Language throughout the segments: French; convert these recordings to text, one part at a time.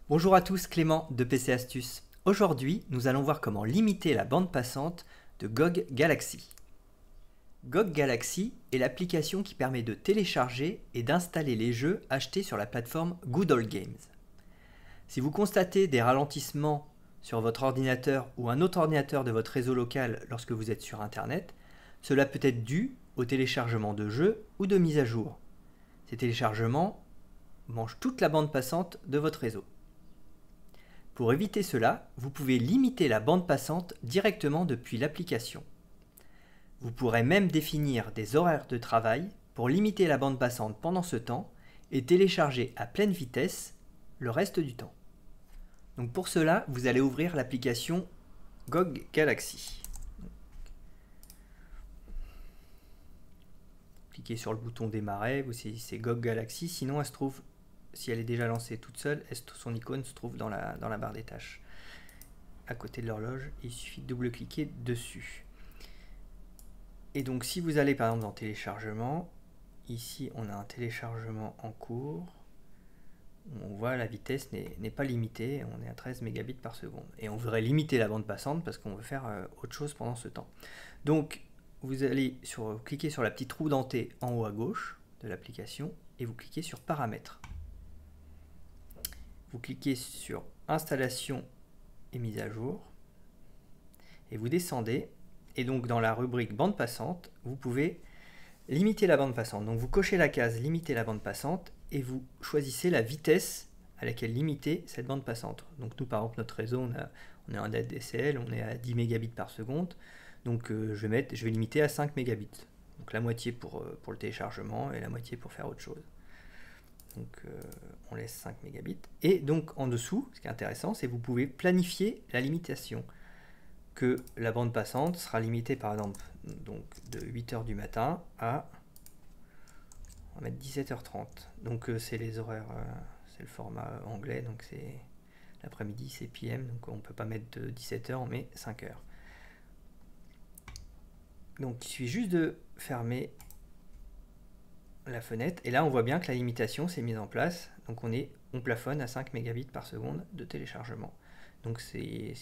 Bonjour à tous, Clément de PC Astuces. Aujourd'hui, nous allons voir comment limiter la bande passante de GOG Galaxy. GOG Galaxy est l'application qui permet de télécharger et d'installer les jeux achetés sur la plateforme Good Old Games. Si vous constatez des ralentissements sur votre ordinateur ou un autre ordinateur de votre réseau local lorsque vous êtes sur Internet, cela peut être dû au téléchargement de jeux ou de mises à jour. Ces téléchargements mangent toute la bande passante de votre réseau. Pour éviter cela, vous pouvez limiter la bande passante directement depuis l'application. Vous pourrez même définir des horaires de travail pour limiter la bande passante pendant ce temps et télécharger à pleine vitesse le reste du temps. Donc pour cela, vous allez ouvrir l'application GOG Galaxy. Cliquez sur le bouton démarrer, vous saisissez GOG Galaxy, sinon elle se trouve, si elle est déjà lancée toute seule, son icône se trouve dans la barre des tâches. À côté de l'horloge, il suffit de double-cliquer dessus. Et donc si vous allez par exemple dans téléchargement, ici on a un téléchargement en cours. On voit la vitesse n'est pas limitée, on est à 13 mégabits par seconde. Et on voudrait limiter la bande passante parce qu'on veut faire autre chose pendant ce temps. Donc vous allez cliquer sur la petite roue dentée en haut à gauche de l'application et vous cliquez sur paramètres. Vous cliquez sur installation et mise à jour et vous descendez et donc dans la rubrique bande passante vous pouvez limiter la bande passante. Donc vous cochez la case limiter la bande passante et vous choisissez la vitesse à laquelle limiter cette bande passante. Donc nous par exemple notre réseau on est en DSL, on est à 10 mégabits par seconde, donc je vais limiter à 5 mégabits. Donc la moitié pour le téléchargement et la moitié pour faire autre chose. Donc on laisse 5 mégabits. Et donc en dessous, ce qui est intéressant, c'est que vous pouvez planifier la limitation. Que la bande passante sera limitée par exemple donc, de 8h du matin à on va mettre 17h30. Donc c'est les horaires, c'est le format anglais, donc c'est l'après-midi, c'est PM, donc on ne peut pas mettre de 17h, on met 5h. Donc il suffit juste de fermer la fenêtre et là on voit bien que la limitation s'est mise en place, donc on plafonne à 5 mégabits par seconde de téléchargement. Donc si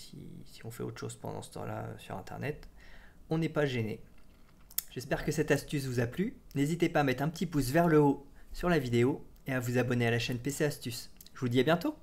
on fait autre chose pendant ce temps-là sur internet, on n'est pas gêné. J'espère que cette astuce vous a plu. N'hésitez pas à mettre un petit pouce vers le haut sur la vidéo et à vous abonner à la chaîne PC Astuces. Je vous dis à bientôt.